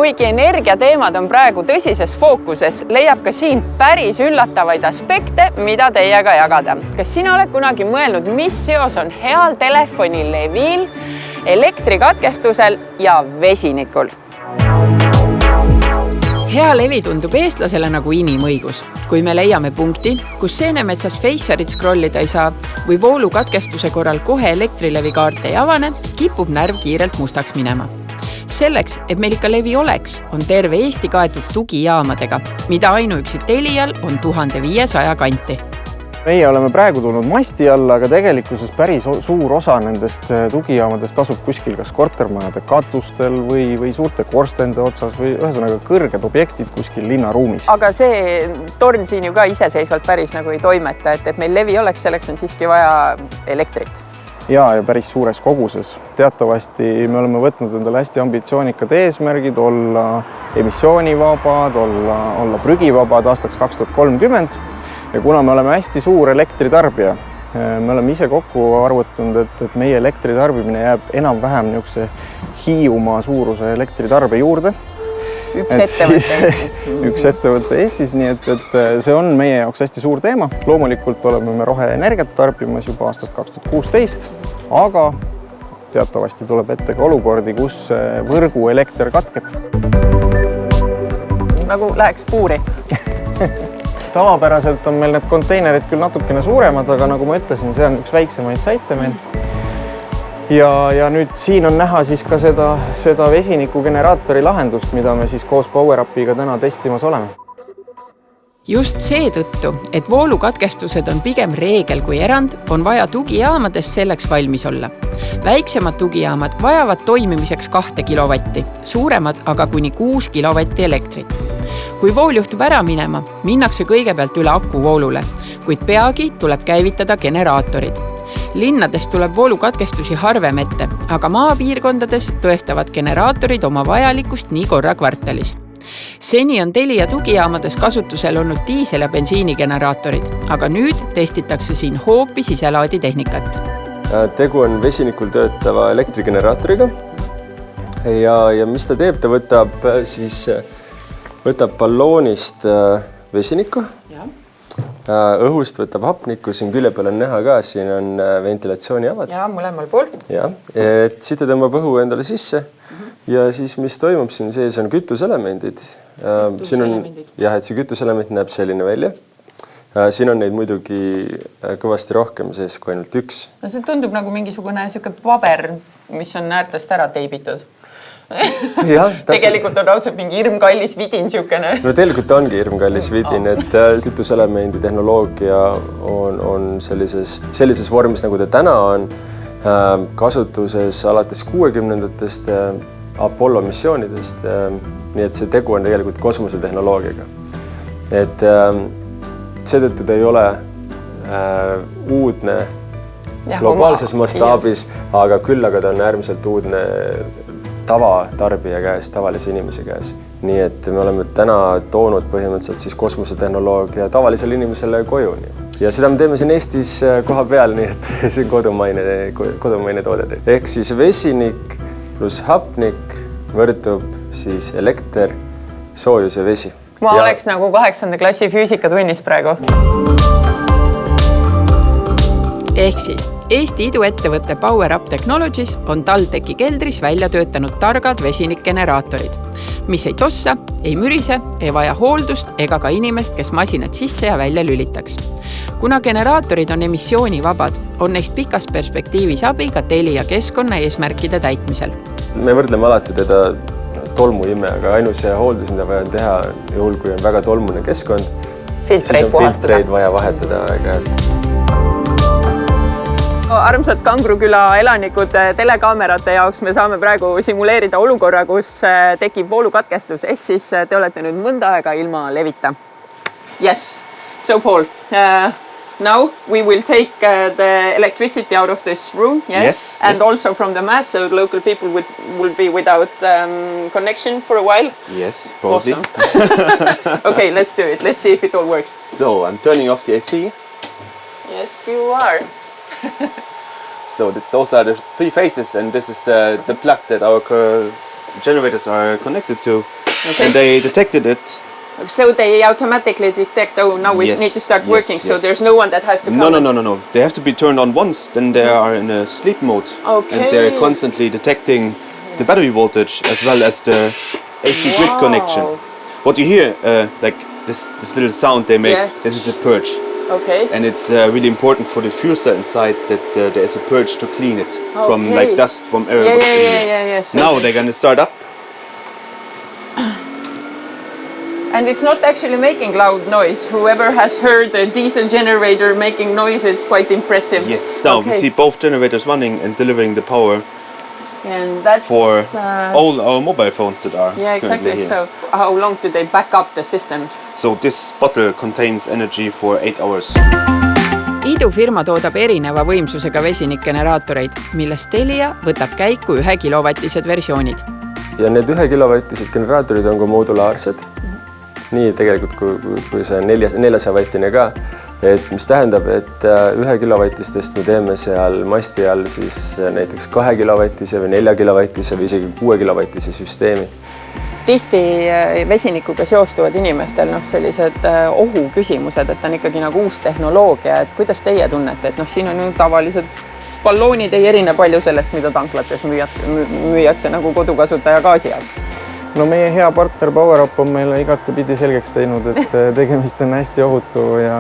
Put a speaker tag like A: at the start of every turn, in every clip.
A: kuigi energiateemad on praegu tõsises fookuses, leiab ka siin päris üllatavaid aspekte, mida teiega jagada. Kas sina oled kunagi mõelnud, mis seos on heal telefonilevil, elektrikatkestusel ja vesinikul? Hea levi tundub eestlasele nagu inimõigus. Kui me leiame punkti, kus Seenemetsas Facerit scrollida ei saa või voolukatkestuse korral kohe elektrilevi kaart ei avane, kipub närv kiirelt mustaks minema. Selleks, et meil ikka levi oleks, on terve Eesti kaetud tugijaamadega, mida ainuüksi Telial on 1500 kanti.
B: Meie oleme praegu tulnud masti alla, aga tegelikkuses päris suur osa nendest tugijaamadest asub kuskil kas kortermajade katustel või suurte korstende otsas või ühesõnaga kõrged objektid kuskil linnaruumis.
A: Aga see torn siin ju ka iseseisvalt päris nagu ei toimeta, et meil levi oleks, selleks on siiski vaja elektrit.
B: Ja päris suures koguses. Teatavasti me oleme võtnud endale hästi ambitsioonikad eesmärgid, olla emissioonivabad, olla prügivabad aastaks 2030. Ja kuna me oleme hästi suur elektritarbija, me oleme ise kokku arvutanud, et meie elektritarbimine jääb enam-vähem niisuguse Hiiumaa suuruse elektritarbe juurde. Üks ettevõte Eestis, nii et see on meie jaoks hästi suur teema. Loomulikult oleme me roheenergiat tarbimas juba aastast 2016, aga teatavasti tuleb ette ka olukordi, kus võrgu elekter katkeb.
A: Nagu läheks puuri.
B: Tavapäraselt on meil need konteinerid küll natukene suuremad, aga nagu ma ütlesin, see on üks väiksemaid saite meil. Ja nüüd siin on näha siis ka seda vesinikugeneraatori lahendust, mida me siis koos PowerUpiga täna testimas oleme.
A: Just seetõttu, et voolukatkestused on pigem reegel kui erand, on vaja tugijaamades selleks valmis olla. Väiksemad tugijaamad vajavad toimimiseks 2 kilovatti, suuremad aga kuni 6 kilovatti elektrit. Kui vool juhtub ära minema, minnakse kõigepealt üle akuvoolule, kuid peagi tuleb käivitada generaatorid. Linnades tuleb voolukatkestusi harvem ette, aga maapiirkondades tõestavad generaatorid oma vajalikust nii korra kvartalis. Seni on Telia tugijaamades kasutusel olnud diisel- ja bensiinigeneraatorid, aga nüüd testitakse siin hoopis iselaaditehnikat.
C: Tegu on vesinikul töötava elektrigeneraatoriga ja mis ta teeb, ta võtab balloonist vesinikku, õhust võtab hapnikku, siin külje peal on näha ka, siin on ventilatsiooniavad.
A: Ja mõlemal pool.
C: Ja, et siit tõmbab õhu endale sisse ja siis mis toimub siin sees on kütuselemendid. Jah, et see kütuselement näeb selline välja. Siin on neid muidugi kõvasti rohkem sees kui ainult üks.
A: No see tundub nagu mingisugune paber, mis on äärtest ära teibitud. Tegelikult on raudselt mingi hirmkallis vidin siukene.
C: No tegelikult ongi hirmkallis vidin, et kütuselemendi tehnoloogia on sellises vormis, nagu ta täna on, kasutuses alates 60-ndatest Apollo missioonidest, nii et see tegu on tegelikult kosmosetehnoloogiaga. Et seetõttu ta ei ole uudne globaalses mastaabis, aga küll aga ta on äärmiselt uudne tavatarbija käes, tavalise inimese käes. Nii et me oleme täna toonud põhimõtteliselt siis kosmosetehnoloogia tavalisele inimesele koju. Ja seda me teeme siin Eestis koha peal, nii et see kodumaine toode. Ehk siis vesinik pluss hapnik võrdub siis elekter, soojus ja vesi.
A: Ma oleks nagu 8. klassi füüsikatunnis praegu. Ehk siis Eesti iduettevõtte PowerUp Technologies on TalTechi keldris välja töötanud targad vesinikgeneraatorid, mis ei tossa, ei mürise, ei vaja hooldust ega ka inimest, kes masinad sisse ja välja lülitaks. Kuna generaatorid on emissioonivabad, on neist pikas perspektiivis abi ka Telia keskkonna eesmärkide täitmisel.
C: Me võrdleme alati teda tolmuime, aga ainus hooldus, mida vaja teha juhul, kui on väga tolmune keskkond, siis on filtreid vaja vahetada aeg-ajalt.
A: Armsad Kangruküla elanikud telekaamerate jaoks me saame praegu simuleerida olukorra, kus tekib voolukatkestus, ehk siis te olete nüüd mõnda aega ilma levita. Yes, so Paul, now we will take the electricity out of this room, yes? And also from the mass, so local people will be without connection for a while.
D: Yes, probably.
A: Awesome. Okay, let's do it. Let's see if it all works.
D: So, I'm turning off the AC.
A: Yes, you are.
D: So those are the 3 phases, and this is the plug that our generators are connected to, and they detected it.
A: So they automatically detect, oh, now we need to start working, so there's no one that has to come.
D: No. They have to be turned on once, then they are in a sleep mode.
A: Okay.
D: And they're constantly detecting the battery voltage as well as the AC grid connection. What you hear, like this little sound they make, this is a purge.
A: Okay.
D: And it's really important for the fuel cell inside that there is a purge to clean it from like dust, from air.
A: Yeah. So
D: now they're going to start up.
A: And it's not actually making loud noise. Whoever has heard a diesel generator making noise, it's quite impressive.
D: Yes, now we see both generators running and delivering the power.
A: And that's
D: for all our mobile phones that are
A: exactly.
D: Here.
A: So how long do they back up the system?
D: So this bottle contains energy for 8 hours.
A: Idufirma toodab erineva võimsusega vesinikgeneraatoreid, millest Telia võtab käiku 1 kilovatised versioonid.
C: Ja need 1 kilovatised generaatorid on ka modulaarsed. Nii tegelikult kui see 400 vattine ka. Et mis tähendab, et 1 kilovatistest me teeme seal masti all siis näiteks 2 kilovatise või 4 kilovatise või isegi 6 kilovatise süsteemi. Tihti
A: vesinikuga seostuvad inimestel sellised ohuküsimused, et on ikkagi nagu uus tehnoloogia, et kuidas teie tunnete, et siin on ju tavalised balloonid ei erine palju sellest, mida tanklates müüakse nagu kodukasutaja gaasi alt.
B: No meie hea partner PowerUp on meile igatepidi selgeks teinud, et tegemist on hästi ohutu ja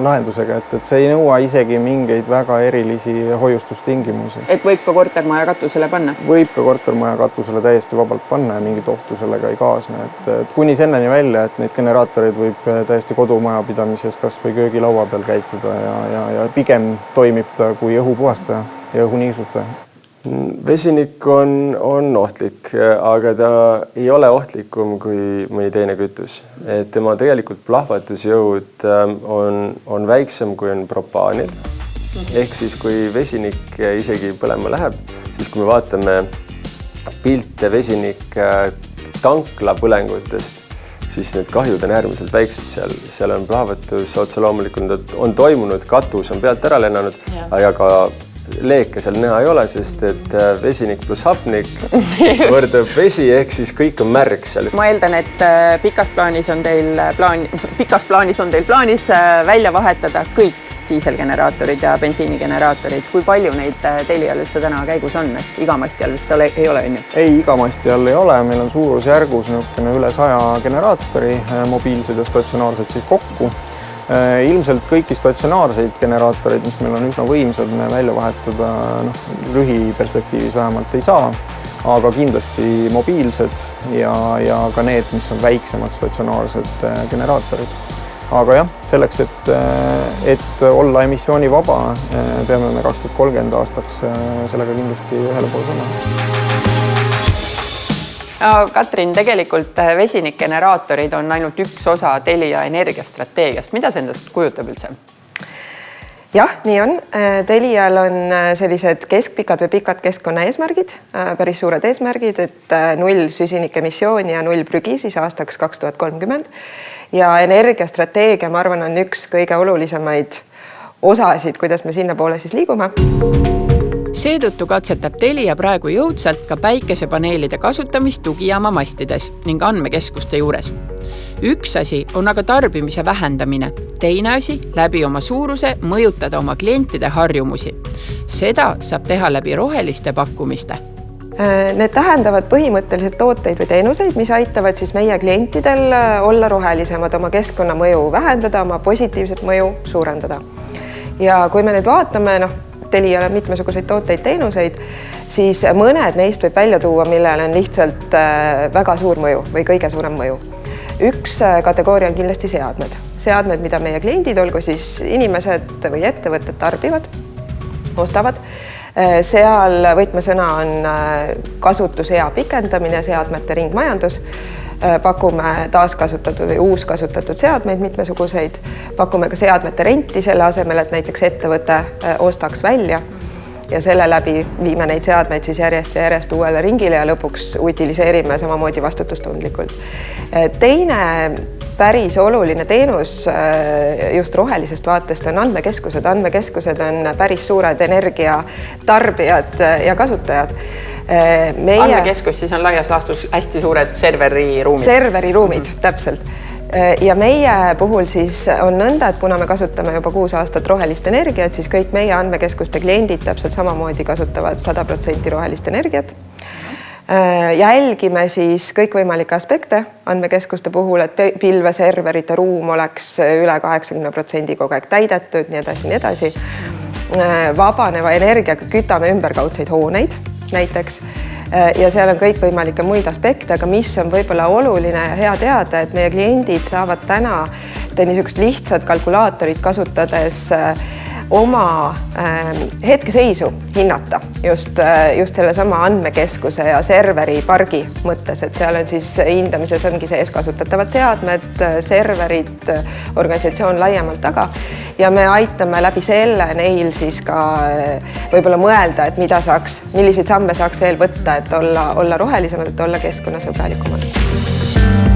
B: lahendusega, et see ei nõua isegi mingeid väga erilisi hoiustustingimusi.
A: Et võib ka kortermaja katusele panna?
B: Võib ka kortermaja katusele täiesti vabalt panna ja mingit ohtu sellega ei kaasne. Et kuni senneni välja, et neid generaatoreid võib täiesti kodumaja pidamises kas või köögilaua peal käituda ja pigem toimib ta kui õhupuhastaja ja õhuniisutaja.
C: Vesinik on ohtlik, aga ta ei ole ohtlikum kui mõni teine kütus. Et tema tegelikult plahvatusjõud on väiksem kui on propaanid. Ehk siis kui vesinik isegi põlema läheb, siis kui me vaatame pilte vesinik tankla põlengutest, siis need kahjud on äärmiselt väiksed seal. Seal on plahvatus, otse loomulikult on toimunud, katus on pealt ära lennanud, aga ka leeke seal näha ei ole, sest et vesinik pluss hapnik võrdub vesi, ehk siis kõik on märg seal.
A: Ma eeldan, et pikas plaanis on teil plaanis välja vahetada kõik diiselgeneraatorid ja bensiinigeneraatorid. Kui palju neid Telial üldse täna käigus on? Et iga masti all vist ei ole enne?
B: Ei, iga masti all ei ole. Meil on suurusjärgus üle 100 generaatori, mobiilsed ja statsionaarsed siis kokku. Ilmselt kõiki statsionaarseid generaatoreid, mis meil on üsna võimsad, me välja vahetada lühiperspektiivis vähemalt ei saa, aga kindlasti mobiilsed ja ka need, mis on väiksemad statsionaarsed generaatorid. Aga jah, selleks, et olla emissioonivaba, peame me 2030 aastaks sellega kindlasti ühele poole sama.
A: Katrin, tegelikult vesinikgeneraatorid on ainult üks osa Telia energiastrateegiast. Mida see endast kujutab üldse?
E: Jah, nii on. Telial on sellised keskpikad või pikad keskkonna eesmärgid, päris suured eesmärgid, et 0 süsinikemissiooni ja 0 prügi siis aastaks 2030. Ja energiastrateegia, ma arvan, on üks kõige olulisemaid osasid, kuidas me sinna poole siis liigume.
A: Seetõttu katsetab Telia praegu jõudsalt ka päikesepaneelide kasutamist tugijaama mastides ning andmekeskuste juures. Üks asi on aga tarbimise vähendamine, teine asi läbi oma suuruse mõjutada oma klientide harjumusi. Seda saab teha läbi roheliste pakkumiste.
E: Need tähendavad põhimõtteliselt tooteid või teenuseid, mis aitavad siis meie klientidel olla rohelisemad, oma keskkonnamõju vähendada, oma positiivset mõju suurendada. Ja kui me nüüd vaatame, Telial on mitmesuguseid tooteid, teenuseid, siis mõned neist võib välja tuua, millel on lihtsalt väga suur mõju või kõige suurem mõju. Üks kategooria on kindlasti seadmed. Seadmed, mida meie kliendid, olgu siis inimesed või ettevõtted tarbivad, ostavad. Seal võtmesõna on kasutusea pikendamine, seadmete ringmajandus. Pakume taaskasutatud või uuskasutatud seadmeid mitmesuguseid. Pakume ka seadmete renti selle asemel, et näiteks ettevõte ostaks välja ja selle läbi viime neid seadmeid siis järjest uuele ringile ja lõpuks utiliseerime samamoodi vastutustundlikult. Teine päris oluline teenus just rohelisest vaatest on andmekeskused. Andmekeskused on päris suured energiatarbijad ja kasutajad.
A: andmekeskus siis on laias laastus hästi suured serveriruumid.
E: Serveriruumid, täpselt. Ja meie puhul siis on nõnda, et kuna me kasutame juba 6 aastat rohelist energiat, siis kõik meie andmekeskuste kliendid täpselt samamoodi kasutavad 100% rohelist energiat. Jälgime siis kõikvõimalikke aspekte andmekeskuste puhul, et pilveserverite ruum oleks üle 80% kogu aeg täidetud, nii edasi. Vabaneva energiaga kütame ümberkaudseid hooneid näiteks ja seal on kõikvõimalikke muid aspekte, aga mis on võib-olla oluline ja hea teada, et meie kliendid saavad täna niisugust lihtsat kalkulaatorit kasutades oma hetkeseisu hinnata just sellesama andmekeskuse ja serveripargi mõttes, et seal on siis hindamises ongi sees kasutatavad seadmed, serverid, organisatsioon laiemalt taga ja me aitame läbi selle neil siis ka võib-olla mõelda, et milliseid samme saaks veel võtta, et olla rohelisemad, et olla keskkonnasõbralikumad.